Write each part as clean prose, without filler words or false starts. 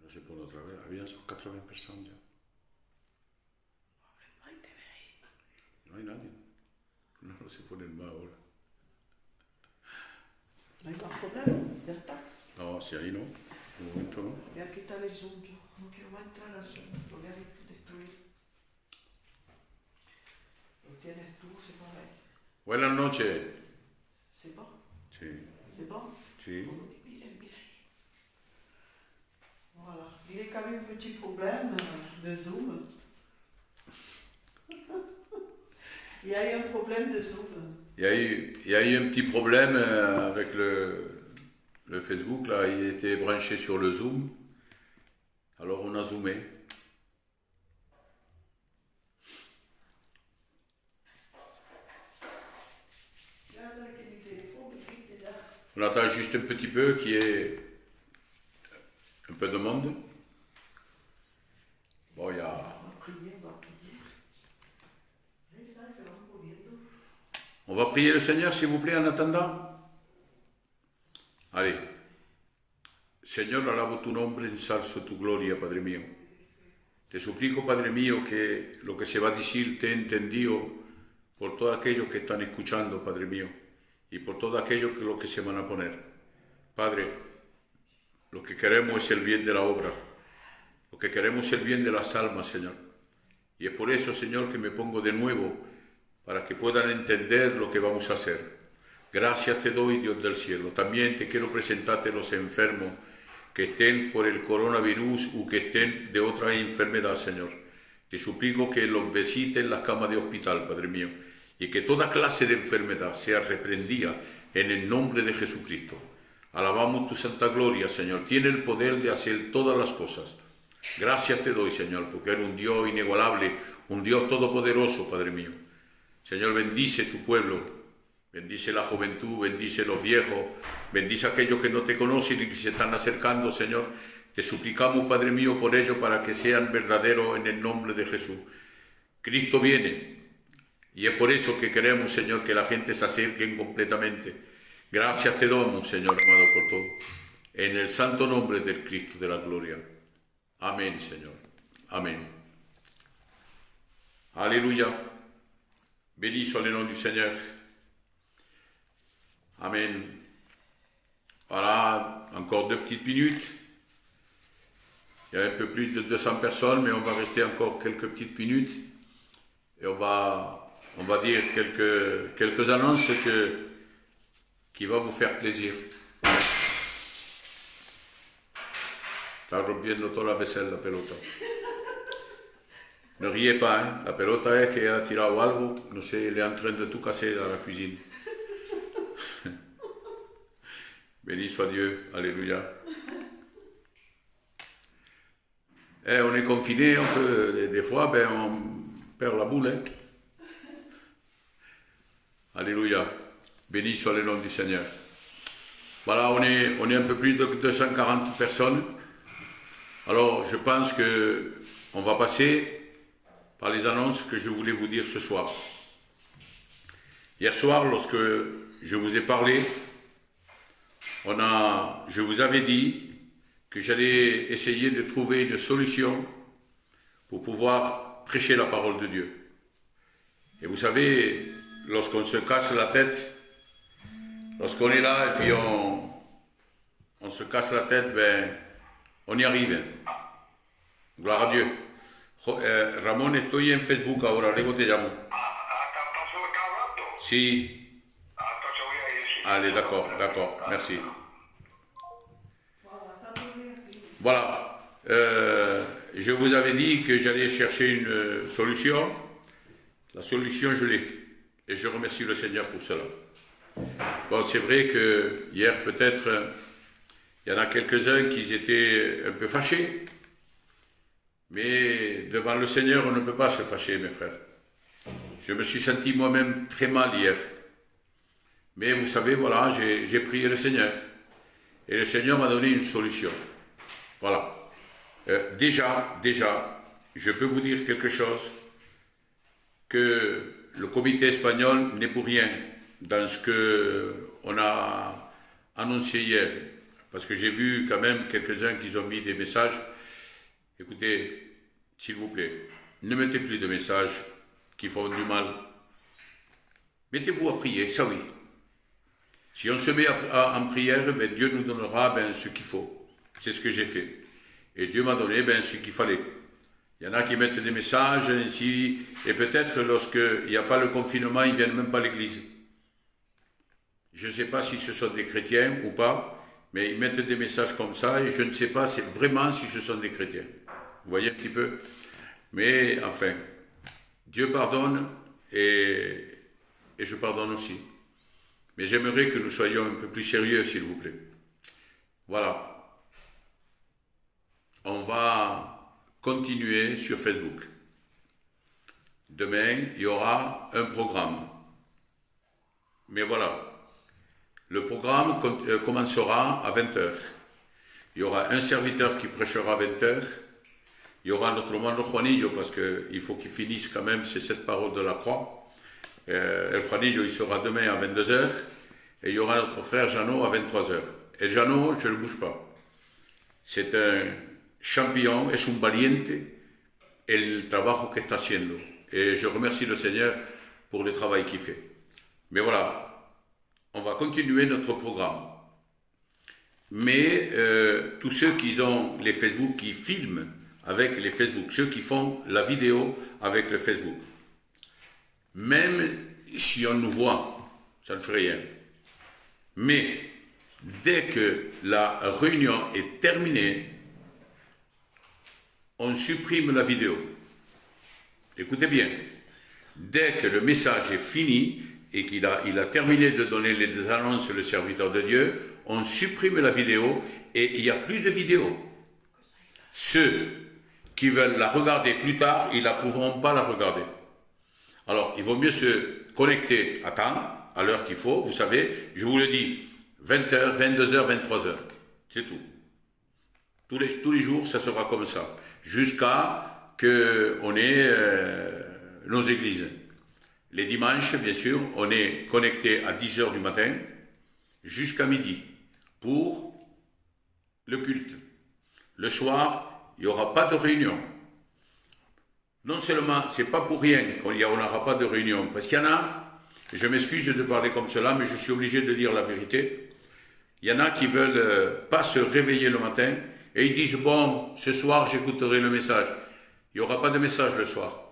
No se pone otra vez. Habían sus 80 personas ya. No hay nadie. No se pone más ahora. No hay más problema, ya está. No, si ahí no. De momento no. Voy a quitar el Zoom yo. No quiero más entrar al Zoom. Lo voy a destruir. Lo tienes tú, c'est pareil. Buenas noches. C'est bon? Sí. C'est bon? Sí. Miren, mira ahí. Voilà. Direz qu'il y avait un petit problème de Zoom. Il y a eu un problème de Zoom. Il y a eu un petit problème avec le Facebook, là, il était branché sur le Zoom, alors on a zoomé. On attend juste un petit peu qu'il y ait un peu de monde. Bon, il y a... On va prier le Seigneur, s'il vous plaît, en attendant. Allez. Señor, alabo tu nombre, ensalzo tu gloria, Padre mío. Te suplico, Padre mío, que lo que se va a decir te he entendido por todos aquellos que están escuchando, Padre mío, y por todos aquellos que lo que se van a poner. Padre, lo que queremos es el bien de la obra, lo que queremos es el bien de las almas, Señor. Y es por eso, Señor, que me pongo de nuevo para que puedan entender lo que vamos a hacer. Gracias te doy, Dios del cielo. También te quiero presentarte los enfermos que estén por el coronavirus o que estén de otra enfermedad, Señor. Te suplico que los visites en las camas de hospital, Padre mío, y que toda clase de enfermedad sea reprendida en el nombre de Jesucristo. Alabamos tu santa gloria, Señor. Tiene el poder de hacer todas las cosas. Gracias te doy, Señor, porque eres un Dios inigualable, un Dios todopoderoso, Padre mío. Señor, bendice tu pueblo, bendice la juventud, bendice los viejos, bendice a aquellos que no te conocen y que se están acercando, Señor. Te suplicamos, Padre mío, por ello, para que sean verdaderos en el nombre de Jesús. Cristo viene y es por eso que queremos, Señor, que la gente se acerque completamente. Gracias te damos, Señor amado, por todo. En el santo nombre del Cristo de la gloria. Amén, Señor. Amén. Alléluia. Béni soit le nom du Seigneur. Amen. Voilà, encore 2 petites minutes. Il y a un peu plus de 200 personnes, mais on va rester encore quelques petites minutes. Et on va dire quelques annonces qui vont vous faire plaisir. Está rompiendo toda la vaisselle, la pelota. Ne riez pas, hein. La pelota es que ha tirado algo, no sé, elle est en train de tout casser dans la cuisine. Béni soit Dieu, alléluia. On est confiné un peu, des fois, on perd la boule. Hein. Alléluia. Béni soit le nom du Seigneur. Voilà, on est un peu plus de 240 personnes. Alors, je pense qu'on va passer par les annonces que je voulais vous dire ce soir. Hier soir, lorsque je vous ai parlé, je vous avais dit que j'allais essayer de trouver une solution pour pouvoir prêcher la parole de Dieu. Et vous savez, lorsqu'on se casse la tête, lorsqu'on est là et puis on se casse la tête, on y arrive. Gloire à Dieu. Ramón, estoy en Facebook ahora, luego te llamo. Sí. Allez, d'accord, merci. Voilà, je vous avais dit que j'allais chercher une solution. La solution, je l'ai. Et je remercie le Seigneur pour cela. Bon, c'est vrai que hier, peut-être, il y en a quelques-uns qui étaient un peu fâchés. Mais devant le Seigneur, on ne peut pas se fâcher, mes frères. Je me suis senti moi-même très mal hier. Mais vous savez, voilà, j'ai prié le Seigneur. Et le Seigneur m'a donné une solution. Voilà. Déjà, je peux vous dire quelque chose, que le comité espagnol n'est pour rien dans ce qu'on a annoncé hier. parce que j'ai vu quand même quelques-uns qui ont mis des messages. Écoutez, s'il vous plaît, ne mettez plus de messages qui font du mal. Mettez-vous à prier, ça oui. Si on se met en prière, ben, Dieu nous donnera ce qu'il faut. C'est ce que j'ai fait. Et Dieu m'a donné ce qu'il fallait. Il y en a qui mettent des messages ainsi, et peut-être lorsqu'il n'y a pas le confinement, ils ne viennent même pas à l'église. Je ne sais pas si ce sont des chrétiens ou pas, mais ils mettent des messages comme ça, et je ne sais pas vraiment si ce sont des chrétiens. Vous voyez un petit peu? Mais enfin, Dieu pardonne, et je pardonne aussi. Mais j'aimerais que nous soyons un peu plus sérieux, s'il vous plaît. Voilà. On va continuer sur Facebook. Demain, il y aura un programme. Mais voilà. Le programme commencera à 20h. Il y aura un serviteur qui prêchera à 20h. Il y aura notre hermano Juanillo, parce qu'il faut qu'il finisse quand même ces 7 paroles de la croix. El Juanillo, il sera demain à 22h. Et il y aura notre frère Jeannot à 23h. Et Jeannot, je ne le bouge pas. C'est un champion, es un valiente, el trabajo que está haciendo. Et je remercie le Seigneur pour le travail qu'il fait. Mais voilà, on va continuer notre programme. Mais tous ceux qui ont les Facebook, qui filment avec les Facebook, ceux qui font la vidéo avec le Facebook, même si on nous voit, ça ne fait rien. Mais dès que la réunion est terminée, on supprime la vidéo. Écoutez bien, dès que le message est fini et qu'il a terminé de donner les annonces le serviteur de Dieu, on supprime la vidéo et il n'y a plus de vidéo. Ceux qui veulent la regarder plus tard, ils ne pourront pas la regarder. Alors, il vaut mieux se connecter à temps, à l'heure qu'il faut. Vous savez, je vous le dis, 20h, 22h, 23h. C'est tout. Tous les jours, ça sera comme ça. Jusqu'à qu'on ait nos églises. Les dimanches, bien sûr, on est connecté à 10h du matin jusqu'à midi pour le culte. Le soir, il n'y aura pas de réunion. Non seulement, c'est pas pour rien qu'on n'aura pas de réunion, parce qu'il y en a, et je m'excuse de parler comme cela, mais je suis obligé de dire la vérité, il y en a qui veulent pas se réveiller le matin, et ils disent, bon, ce soir, j'écouterai le message. Il n'y aura pas de message le soir.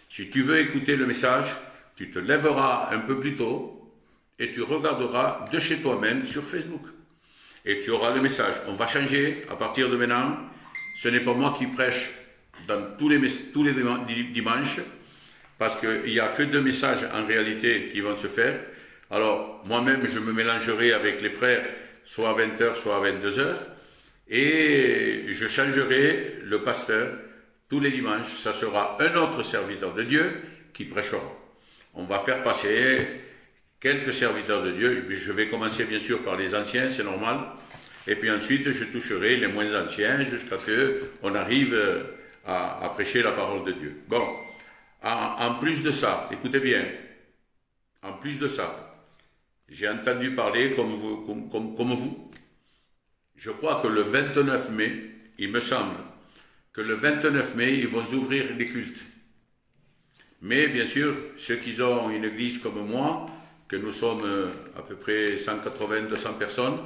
Si tu veux écouter le message, tu te lèveras un peu plus tôt, et tu regarderas de chez toi-même sur Facebook. Et tu auras le message. On va changer à partir de maintenant. Ce n'est pas moi qui prêche dans tous les dimanches, parce qu'il n'y a que 2 messages en réalité qui vont se faire. Alors, moi-même, je me mélangerai avec les frères, soit à 20h, soit à 22h, et je changerai le pasteur tous les dimanches. Ça sera un autre serviteur de Dieu qui prêchera. On va faire passer quelques serviteurs de Dieu. Je vais commencer bien sûr par les anciens, c'est normal, et puis ensuite je toucherai les moins anciens jusqu'à ce qu'on arrive à prêcher la parole de Dieu. Bon, en plus de ça, écoutez bien, en plus de ça, j'ai entendu parler comme vous. Je crois que le 29 mai, il me semble que le 29 mai, ils vont ouvrir les cultes. Mais bien sûr, ceux qui ont une église comme moi, que nous sommes à peu près 180-200 personnes,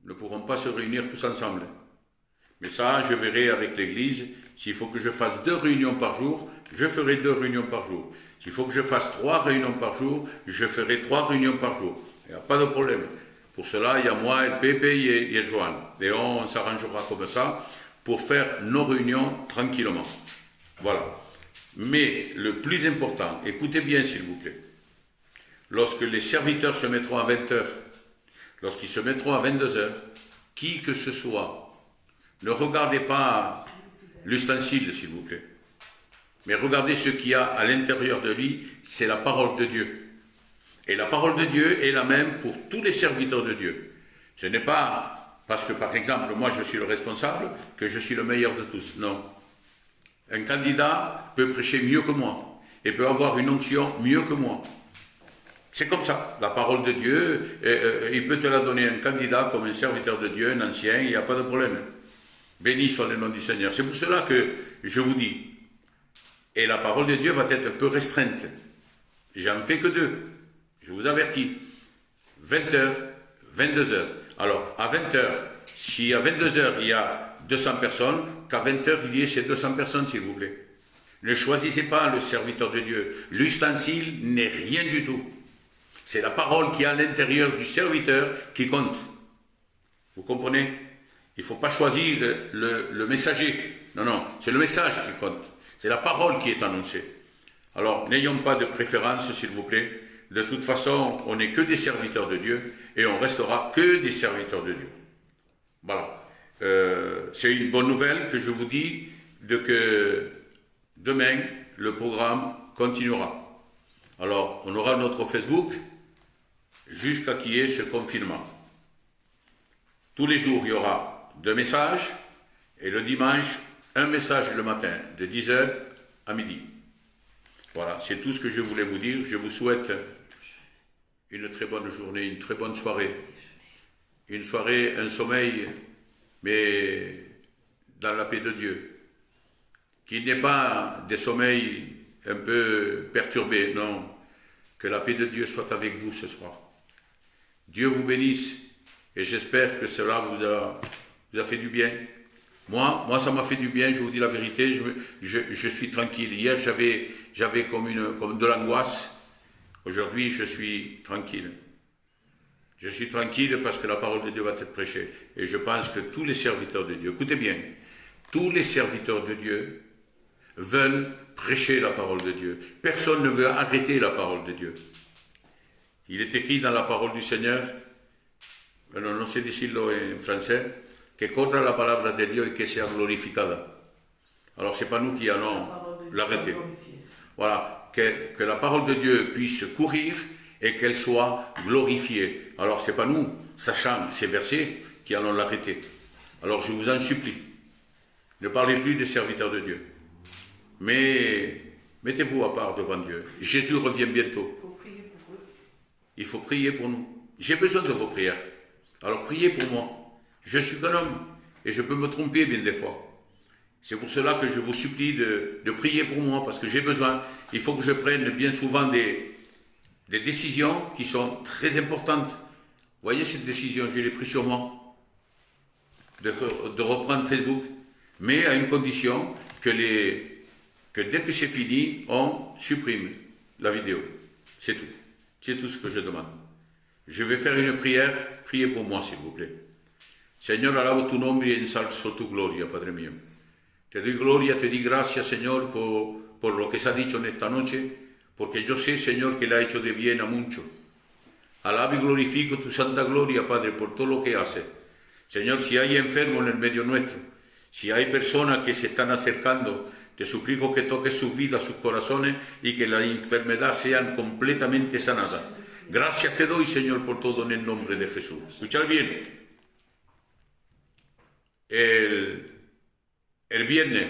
ne pourront pas se réunir tous ensemble. Mais ça, je verrai avec l'église. S'il faut que je fasse 2 réunions par jour, je ferai 2 réunions par jour. S'il faut que je fasse 3 réunions par jour, je ferai 3 réunions par jour. Il n'y a pas de problème. Pour cela, il y a moi, le Pepe et le Joan. Et on s'arrangera comme ça pour faire nos réunions tranquillement. Voilà. Mais le plus important, écoutez bien s'il vous plaît, lorsque les serviteurs se mettront à 20h, lorsqu'ils se mettront à 22h, qui que ce soit, ne regardez pas l'ustensile s'il vous plaît, mais regardez ce qu'il y a à l'intérieur de lui, c'est la parole de Dieu. Et la parole de Dieu est la même pour tous les serviteurs de Dieu. Ce n'est pas parce que, par exemple, moi je suis le responsable, que je suis le meilleur de tous. Non. Un candidat peut prêcher mieux que moi et peut avoir une onction mieux que moi. C'est comme ça. La parole de Dieu, il peut te la donner un candidat comme un serviteur de Dieu, un ancien, il n'y a pas de problème. Béni soit le nom du Seigneur. C'est pour cela que je vous dis, et la parole de Dieu va être un peu restreinte. J'en fais que 2. Je vous avertis. 20h, 22h. Alors, à 20h, si à 22h il y a 200 personnes, qu'à 20h il y ait ces 200 personnes, s'il vous plaît. Ne choisissez pas le serviteur de Dieu. L'ustensile n'est rien du tout. C'est la parole qui est à l'intérieur du serviteur qui compte. Vous comprenez? Il ne faut pas choisir le messager. Non, non, c'est le message qui compte. C'est la parole qui est annoncée. Alors, n'ayons pas de préférence, s'il vous plaît. De toute façon, on n'est que des serviteurs de Dieu et on restera que des serviteurs de Dieu. Voilà. C'est une bonne nouvelle que je vous dis que demain, le programme continuera. Alors, on aura notre Facebook jusqu'à qu'il y ait ce confinement. Tous les jours, il y aura 2 messages et le dimanche, un message le matin de 10h à midi. Voilà, c'est tout ce que je voulais vous dire. Je vous souhaite une très bonne journée, une très bonne soirée. Une soirée, un sommeil, mais dans la paix de Dieu. Qu'il n'y ait pas des sommeils un peu perturbés, non. Que la paix de Dieu soit avec vous ce soir. Dieu vous bénisse et j'espère que cela vous a fait du bien. Moi, ça m'a fait du bien, je vous dis la vérité, je suis tranquille. Hier, j'avais comme de l'angoisse. Aujourd'hui, je suis tranquille. Je suis tranquille parce que la parole de Dieu va être prêchée. Et je pense que tous les serviteurs de Dieu, écoutez bien, tous les serviteurs de Dieu veulent prêcher la parole de Dieu. Personne ne veut arrêter la parole de Dieu. Il est écrit dans la parole du Seigneur, no sé decirlo en français, que contra la palabra de Dieu et que sea glorificada. Alors, ce n'est pas nous qui allons l'arrêter. Voilà, que la parole de Dieu puisse courir et qu'elle soit glorifiée. Alors, ce n'est pas nous, sachant ces versets, qui allons l'arrêter. Alors, je vous en supplie, ne parlez plus des serviteurs de Dieu. Mais mettez-vous à part devant Dieu. Jésus revient bientôt. Il faut prier pour nous. J'ai besoin de vos prières. Alors, priez pour moi. Je suis qu'un homme et je peux me tromper bien des fois. C'est pour cela que je vous supplie de prier pour moi parce que j'ai besoin. Il faut que je prenne bien souvent des décisions qui sont très importantes. Vous voyez cette décision, je l'ai prise sur moi de reprendre Facebook, mais à une condition que dès que c'est fini, on supprime la vidéo. C'est tout. C'est tout ce que je demande. Je vais faire une prière. Priez pour moi, s'il vous plaît. Señor, alabo tu nombre y ensalzo tu gloria, Padre mío. Te doy gloria, te doy gracias, Señor, por lo que se ha dicho en esta noche, porque yo sé, Señor, que le ha hecho de bien a muchos. Alabo y glorifico tu santa gloria, Padre, por todo lo que hace. Señor, si hay enfermos en el medio nuestro, si hay personas que se están acercando, te suplico que toques sus vidas, sus corazones y que la enfermedad sean completamente sanadas. Gracias te doy, Señor, por todo en el nombre de Jesús. Escuchad bien. El viernes,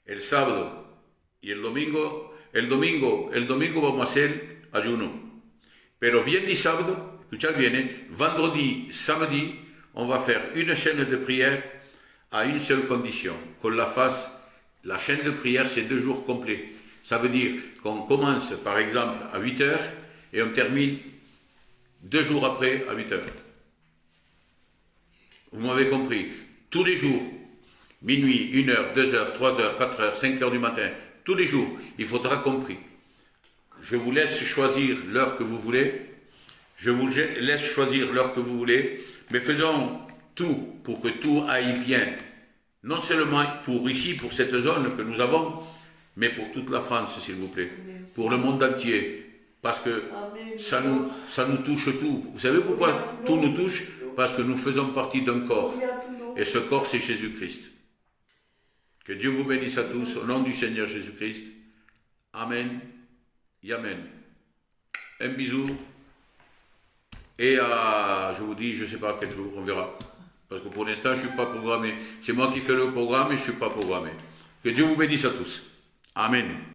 el sábado y el domingo vamos a hacer ayuno. Pero viernes y sábado, escuchad bien, vendredi, samedi, on va faire une chaîne de prière à une seule condition, qu'on la fasse. La chaîne de prière, c'est 2 jours complets. Ça veut dire qu'on commence, par exemple, à 8 heures et on termine 2 jours après à 8 heures. Vous m'avez compris. Tous les jours, minuit, 1 heure, 2 heures, 3 heures, 4 heures, 5 heures du matin, tous les jours, il faudra compris. Je vous laisse choisir l'heure que vous voulez. Je vous laisse choisir l'heure que vous voulez. Mais faisons tout pour que tout aille bien. Non seulement pour ici, pour cette zone que nous avons, mais pour toute la France, s'il vous plaît. Pour le monde entier. Parce que ça nous touche tout. Vous savez pourquoi tout nous touche? Parce que nous faisons partie d'un corps. Et ce corps, c'est Jésus-Christ. Que Dieu vous bénisse à tous, au nom du Seigneur Jésus-Christ. Amen et Amen. Un bisou. Et je vous dis, je ne sais pas à quel jour, on verra. Parce que pour l'instant, je ne suis pas programmé. C'est moi qui fais le programme et je ne suis pas programmé. Que Dieu vous bénisse à tous. Amen.